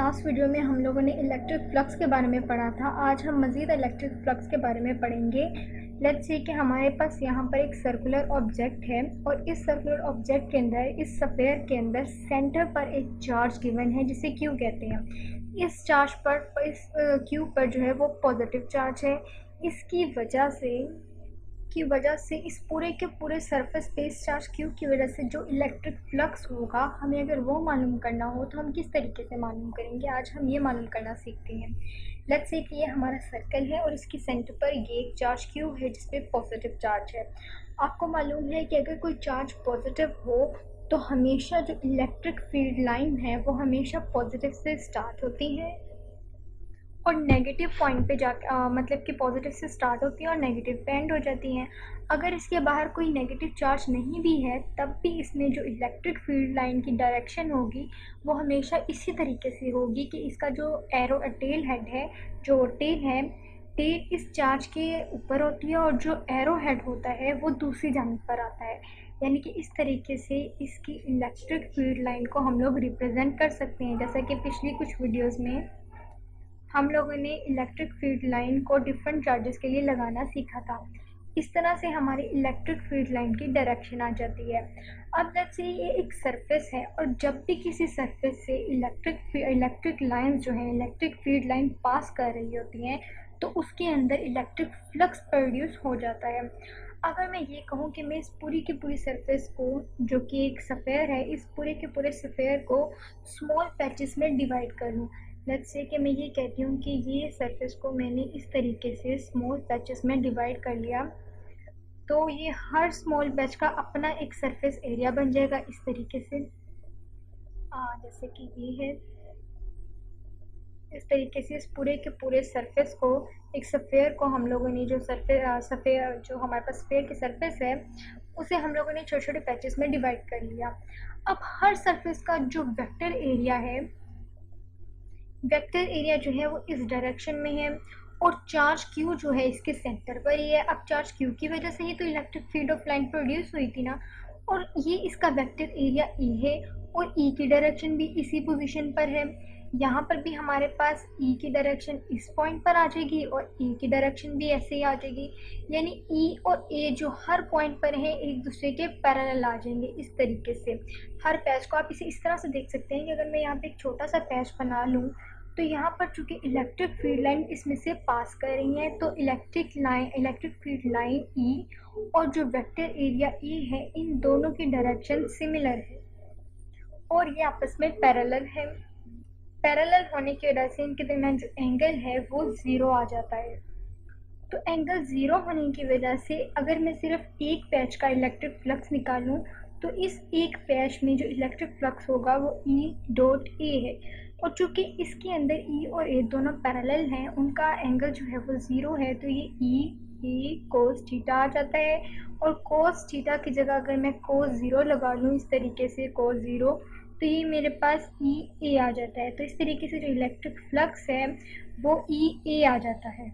Last video में हम लोगों ने इलेक्ट्रिक फ्लक्स के बारे में पढ़ा था। आज हम मज़ीद इलेक्ट्रिक फ्लक्स के बारे में पढ़ेंगे। लेट्स सी कि हमारे पास यहाँ पर एक सर्कुलर ऑब्जेक्ट है और इस सर्कुलर ऑब्जेक्ट के अंदर, इस स्फीयर के अंदर सेंटर पर एक चार्ज गिवन है जिसे क्यू कहते हैं। इस चार्ज पर, इस क्यू पर जो है वो पॉजिटिव चार्ज है। इसकी वजह से इस पूरे के पूरे सरफेस पे इस चार्ज क्यू की वजह से जो इलेक्ट्रिक फ्लक्स होगा, हमें अगर वो मालूम करना हो तो हम किस तरीके से मालूम करेंगे, आज हम ये मालूम करना सीखते हैं। लेट्स से कि ये हमारा सर्कल है और इसकी सेंटर पर ये एक चार्ज क्यू है जिसपे पॉजिटिव चार्ज है। आपको मालूम है कि अगर कोई चार्ज पॉजिटिव हो तो हमेशा जो इलेक्ट्रिक फील्ड लाइन है वो हमेशा पॉजिटिव से स्टार्ट होती है और नेगेटिव पॉइंट पे जा मतलब कि पॉजिटिव से स्टार्ट होती है और नेगेटिव पे एंड हो जाती हैं। अगर इसके बाहर कोई नेगेटिव चार्ज नहीं भी है तब भी इसमें जो इलेक्ट्रिक फील्ड लाइन की डायरेक्शन होगी वो हमेशा इसी तरीके से होगी कि इसका जो एरो टेल हेड है, जो टेल है, टेल इस चार्ज के ऊपर होती है और जो एरो हेड होता है वो दूसरी जानिब पर आता है। यानी कि इस तरीके से इसकी इलेक्ट्रिक फील्ड लाइन को हम लोग रिप्रेजेंट कर सकते हैं। जैसा कि पिछली कुछ वीडियोज़ में हम लोगों ने इलेक्ट्रिक फील्ड लाइन को डिफरेंट चार्जेस के लिए लगाना सीखा था। इस तरह से हमारी इलेक्ट्रिक फील्ड लाइन की डायरेक्शन आ जाती है। अब लेट्स से ये एक सरफेस है और जब भी किसी सरफेस से इलेक्ट्रिक लाइन जो है, इलेक्ट्रिक फील्ड लाइन पास कर रही होती हैं तो उसके अंदर इलेक्ट्रिक फ्लक्स प्रोड्यूस हो जाता है। अगर मैं ये कहूँ कि मैं इस पूरी की पूरी सरफेस को, जो कि एक स्फीयर है, इस पूरे के पूरे स्फीयर को स्मॉल पैचेस में डिवाइड कर लूँ। लेट्स से कि मैं ये कहती हूँ कि ये सरफेस को मैंने इस तरीके से स्मॉल पैचेस में डिवाइड कर लिया, तो ये हर स्मॉल पैच का अपना एक सरफेस एरिया बन जाएगा इस तरीके से। जैसे कि ये है, इस तरीके से इस पूरे के पूरे सरफेस को, एक स्फीयर को हम लोगों ने जो स्फीयर जो हमारे पास स्फीयर की सरफेस है उसे हम लोगों ने छोटे छोटे पैचेस में डिवाइड कर लिया। अब हर सरफेस का जो वेक्टर एरिया है, वेक्टर एरिया जो है वो इस डायरेक्शन में है और चार्ज क्यू जो है इसके सेंटर पर ही है। अब चार्ज क्यू की वजह से ही तो electric field of line produce हुई थी ना, और ये इसका वेक्टर एरिया ई है और ई की डायरेक्शन भी इसी पोजीशन पर है। यहाँ पर भी हमारे पास ई की डायरेक्शन इस पॉइंट पर आ जाएगी और ई की डायरेक्शन भी ऐसे ही आ जाएगी। यानी ई और ए जो हर पॉइंट पर है एक दूसरे के पैरेलल आ जाएंगे इस तरीके से। हर पैच को आप इसे इस तरह से देख सकते हैं कि अगर मैं यहाँ पे एक छोटा सा पैच बना लूँ तो यहाँ पर चूंकि इलेक्ट्रिक फील्ड लाइन इसमें से पास कर रही है तो इलेक्ट्रिक फील्ड लाइन ई और जो वेक्टर एरिया ई है, इन दोनों की डायरेक्शन सिमिलर है और ये आपस में पैरेलल है। पैरेलल होने की वजह से इनके दरमियान जो एंगल है वो ज़ीरो आ जाता है। तो एंगल ज़ीरो होने की वजह से अगर मैं सिर्फ एक पैच का इलेक्ट्रिक फ्लक्स निकालूं तो इस एक पैच में जो इलेक्ट्रिक फ्लक्स होगा वो ई डॉट ए है और चूंकि इसके अंदर ई और ए दोनों पैरेलल हैं, उनका एंगल जो है वो ज़ीरो है, तो ये ई कोस थीटा आ जाता है। और कोस थीटा की जगह अगर मैं कोस ज़ीरो लगा लूँ इस तरीके से, कोस ज़ीरो, तो ये मेरे पास ई ए आ जाता है। तो इस तरीके से जो इलेक्ट्रिक फ्लक्स है वो ई ए आ जाता है।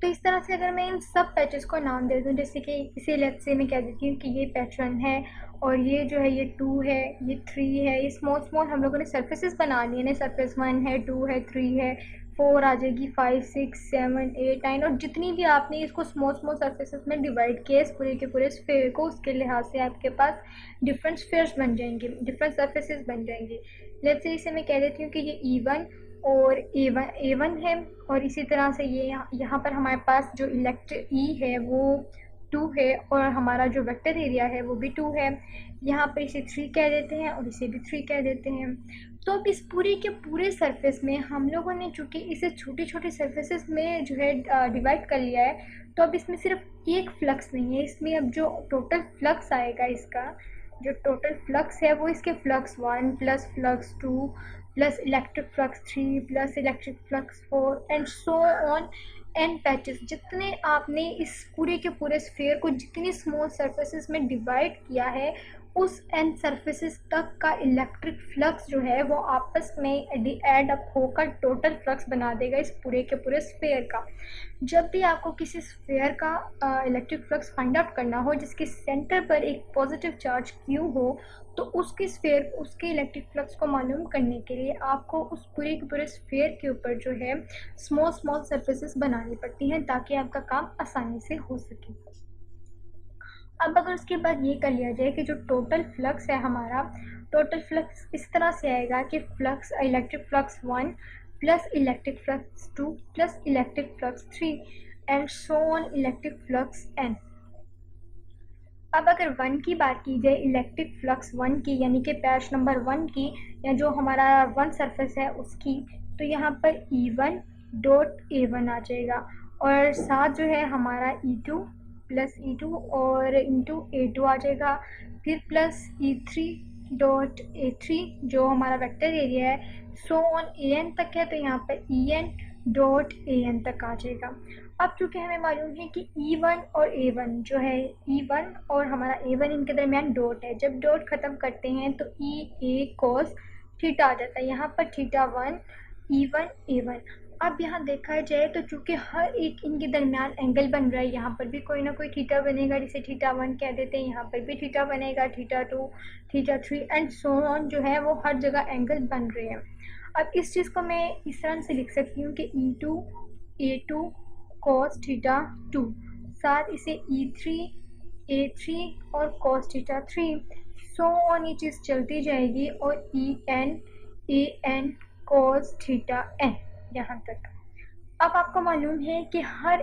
तो इस तरह से अगर मैं इन सब पैचेस को नाम दे दूँ, जैसे कि इसे लेट्स से मैं कह देती हूँ कि ये पैच 1 है और ये जो है ये 2 है, ये 3 है। ये स्मॉल स्मॉल हम लोगों ने सरफेसेस बना लिए ना, सरफेस 1 है, 2 है, 3 है, 4 आ जाएगी, 5 6 7 8 9, और जितनी भी आपने इसको स्मॉल स्मॉल सरफेसेस में डिवाइड किया इस पूरे के पूरे स्फीयर को, उसके लिहाज से आपके पास डिफरेंट स्फीयर्स बन जाएंगे, डिफरेंट सरफेसेस बन जाएंगे। लेट्स से इसे मैं कह देती हूँ कि ये E1 और A1 है और इसी तरह से ये यहाँ पर हमारे पास जो इलेक्ट्रिक ई है वो 2 है और हमारा जो वेक्टर एरिया है वो भी 2 है। यहाँ पर इसे 3 कह देते हैं और इसे भी 3 कह देते हैं। तो अब इस पूरे के पूरे सरफेस में हम लोगों ने चूँकि इसे छोटे छोटे सरफेसेस में जो है डिवाइड कर लिया है, तो अब इसमें सिर्फ एक फ्लक्स नहीं है, इसमें अब जो टोटल फ्लक्स आएगा, इसका जो टोटल फ्लक्स है वो इसके flux 1 plus flux 2 plus electric flux 3 plus electric flux 4 and so on an patches. जितने आपने इस पूरे के पूरे स्फीयर को जितनी स्मॉल सरफेसेस में डिवाइड किया है उस एन सरफेसेस तक का इलेक्ट्रिक फ्लक्स जो है वो आपस में एड अप होकर टोटल फ्लक्स बना देगा इस पूरे के पूरे स्फीयर का। जब भी आपको किसी स्फीयर का इलेक्ट्रिक फ्लक्स फाइंड आउट करना हो जिसके सेंटर पर एक पॉजिटिव चार्ज Q हो, तो उसके स्फीयर उसके इलेक्ट्रिक फ्लक्स को मालूम करने के लिए आपको उस पूरे के पूरे स्फीयर के ऊपर जो है स्मॉल स्मॉल सरफेसेस बनानी पड़ती हैं ताकि आपका काम आसानी से हो सके। अब अगर उसके बाद ये कर लिया जाए कि जो टोटल फ्लक्स है हमारा, टोटल फ्लक्स इस तरह से आएगा कि flux electric flux 1 plus electric flux 2 plus electric flux 3 and so on electric flux n। अब अगर 1 की बात की जाए इलेक्ट्रिक फ्लक्स 1 की, यानी कि पैच नंबर 1 की, या जो हमारा 1 सरफेस है उसकी, तो यहाँ पर E1 डॉट A1 आ जाएगा और साथ जो है हमारा E2 प्लस E2 और इंटू A2 आ जाएगा, फिर प्लस E3 डॉट A3 जो हमारा वेक्टर एरिया है सो ऑन AN तक है, तो यहाँ पर EN डॉट AN तक आ जाएगा। अब चूँकि हमें मालूम है कि E1 और A1 जो है, E1 और हमारा A1 इनके दरमियान डॉट है, जब डॉट ख़त्म करते हैं तो EA cos थीटा आ जाता है, यहाँ पर थीटा 1 E1 A1। अब यहाँ देखा जाए तो चूँकि हर एक इनके दरमियान एंगल बन रहा है, यहाँ पर भी कोई ना कोई थीटा बनेगा जिसे थीटा 1 कह देते हैं, यहाँ पर भी थीटा बनेगा, theta 2, theta 3 and so on जो है वो हर जगह एंगल बन रहे हैं। अब इस चीज़ को मैं इस तरह से लिख सकती हूँ कि E2 A2 cos थीटा 2, साथ इसे E3 A3 और cos थीटा 3, सो ऑन ये चीज़ चलती जाएगी और EN AN cos theta n यहाँ तक। अब आपको मालूम है कि हर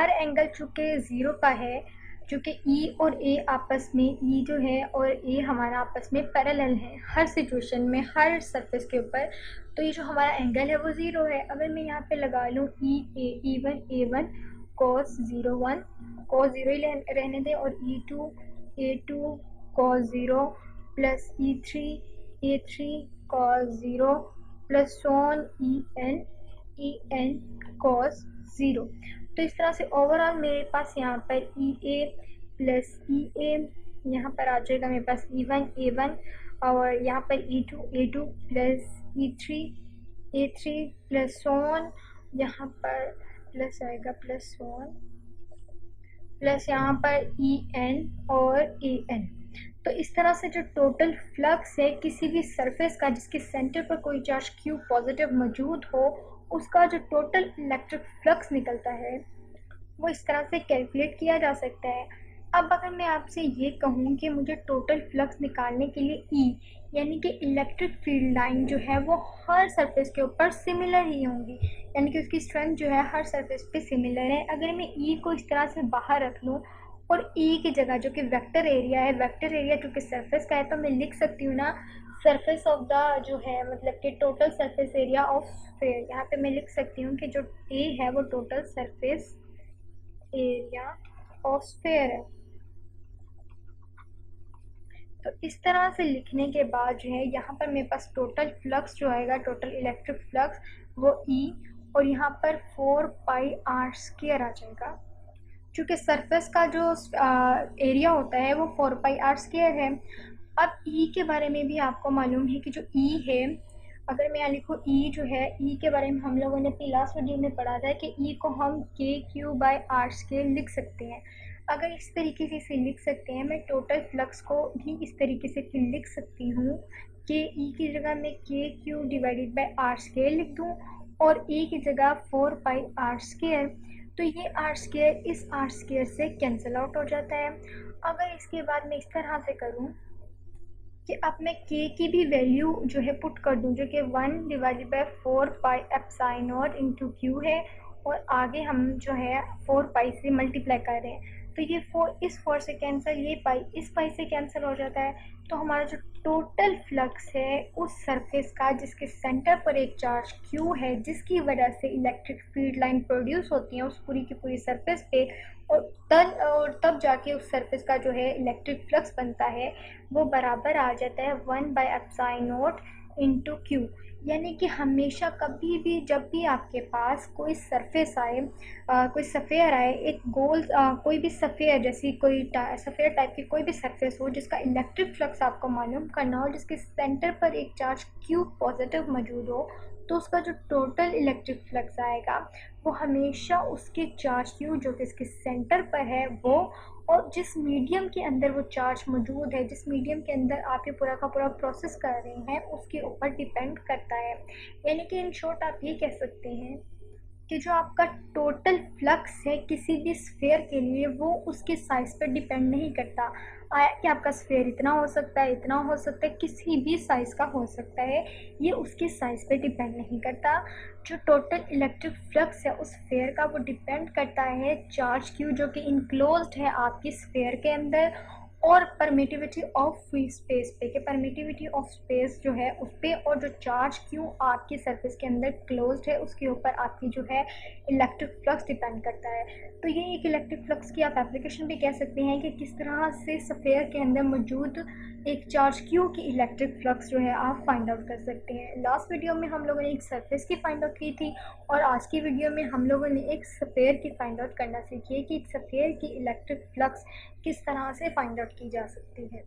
एंगल चूँकि ज़ीरो का है, चूँकि E और A आपस में, E जो है और A हमारा आपस में पैरेलल है हर सिचुएशन में, हर सरफेस के ऊपर, तो ये जो हमारा एंगल है वो ज़ीरो है। अगर मैं यहाँ पे लगा लूँ E1 A1 cos 0 1, cos 0 ही रहने दें, और E2 A2 cos 0 plus E3 A3 cos 0 plus on EN cos 0। तो इस तरह से ओवरऑल मेरे पास यहाँ पर EA प्लस EA, यहाँ पर आ जाएगा मेरे पास E1 A1, और यहाँ पर E2 A2 plus E3 A3 plus on, यहाँ पर प्लस आएगा प्लस ऑन, प्लस यहाँ पर EN और AN। तो इस तरह से जो टोटल फ्लक्स है किसी भी सरफेस का जिसके सेंटर पर कोई चार्ज Q पॉजिटिव मौजूद हो, उसका जो टोटल इलेक्ट्रिक फ्लक्स निकलता है वो इस तरह से कैलकुलेट किया जा सकता है। अब अगर मैं आपसे ये कहूँ कि मुझे टोटल फ्लक्स निकालने के लिए E यानी कि इलेक्ट्रिक फील्ड लाइन जो है वो हर सरफेस के ऊपर सिमिलर ही होंगी, यानी कि उसकी स्ट्रेंथ जो है हर सरफेस पे सिमिलर है। अगर मैं E को इस तरह से बाहर रख लूँ और E की जगह जो कि वेक्टर एरिया है, वेक्टर एरिया चूँकि सरफेस का है, तो मैं लिख सकती हूँ ना सरफेस ऑफ द जो है मतलब कि total surface area of sphere. यहाँ पे मैं लिख सकती हूँ कि जो A है वो total surface area of sphere है। तो इस तरह से लिखने के बाद जो है यहाँ पर मेरे पास टोटल फ्लक्स जो आएगा, टोटल इलेक्ट्रिक फ्लक्स, वो E और यहाँ पर 4 पाई r स्क्वायर आ जाएगा। चूँकि सरफेस का जो एरिया होता है वो 4 पाई r स्क्वायर है। अब E के बारे में भी आपको मालूम है कि जो E है, अगर मैं यहाँ लिखूँ E जो है, E के बारे में हम लोगों ने अपनी लास्ट वीडियो में पढ़ा था कि E को हम KQ बाई r स्क्वायर लिख सकते हैं। अगर इस तरीके से इसे लिख सकते हैं, मैं टोटल फ्लक्स को भी इस तरीके से फिर लिख सकती हूँ कि E की जगह मैं KQ divided by r square लिख दूँ और E की जगह 4 पाई r स्क्वायर, तो ये r स्क्वायर इस r स्क्वायर से कैंसिल आउट हो जाता है। अगर इसके बाद मैं इस तरह से करूँ कि अब मैं k की भी वैल्यू जो है पुट कर दूँ, जो कि 1 divided by 4 pi epsilon not into Q है, और आगे हम जो है 4 पाई से मल्टीप्लाई कर रहे हैं, तो ये 4 इस 4 से कैंसिल, ये पाई इस पाई से कैंसिल हो जाता है। तो हमारा जो टोटल फ्लक्स है उस सरफेस का जिसके सेंटर पर एक चार्ज Q है, जिसकी वजह से इलेक्ट्रिक फील्ड लाइन प्रोड्यूस होती है उस पूरी की पूरी सरफेस पे, और तब जाके उस सरफेस का जो है इलेक्ट्रिक फ्लक्स बनता है, वो बराबर आ जाता है 1 by epsilon not into Q. यानी कि हमेशा कभी भी जब भी आपके पास कोई सरफेस आए, कोई सफ़ेयर आए, एक गोल कोई भी सफ़ेयर जैसी कोई सफ़ेयर टाइप की कोई भी सरफेस हो जिसका इलेक्ट्रिक फ्लक्स आपको मालूम करना हो, जिसके सेंटर पर एक चार्ज क्यू पॉजिटिव मौजूद हो, तो उसका जो टोटल इलेक्ट्रिक फ्लक्स आएगा वो हमेशा उसके चार्ज क्यू जो कि इसके सेंटर पर है वो, और जिस मीडियम के अंदर वो चार्ज मौजूद है, जिस मीडियम के अंदर आप ये पूरा का पूरा प्रोसेस कर रहे हैं, उसके ऊपर डिपेंड करता है। यानी कि इन शॉर्ट आप ये कह सकते हैं कि जो आपका टोटल फ्लक्स है किसी भी स्फेयर के लिए वो उसके साइज़ पर डिपेंड नहीं करता। कि आपका स्फेयर इतना हो सकता है, इतना हो सकता है, किसी भी साइज़ का हो सकता है, ये उसके साइज़ पे डिपेंड नहीं करता। जो टोटल इलेक्ट्रिक फ्लक्स है उस स्फेयर का वो डिपेंड करता है चार्ज क्यू जो कि इनक्लोज्ड है आपकी स्फेयर के अंदर, और परमिटिविटी ऑफ फ्री स्पेस पे, कि परमिटिविटी ऑफ स्पेस जो है उस पे, और जो चार्ज क्यों आपकी सरफेस के अंदर क्लोज्ड है उसके ऊपर आपकी जो है इलेक्ट्रिक फ्लक्स डिपेंड करता है। तो ये एक इलेक्ट्रिक फ्लक्स की आप एप्लीकेशन भी कह सकते हैं कि किस तरह से सफ़ेयर के अंदर मौजूद एक चार्ज क्यू की इलेक्ट्रिक फ्लक्स जो है आप फाइंड आउट कर सकते हैं। लास्ट वीडियो में हम लोगों ने एक सरफेस की फाइंड आउट की थी, और आज की वीडियो में हम लोगों ने एक सफ़ेयर की फाइंड आउट करना सीखी है कि एक सफ़ेयर की इलेक्ट्रिक फ्लक्स किस तरह से फाइंड आउट की जा सकती है।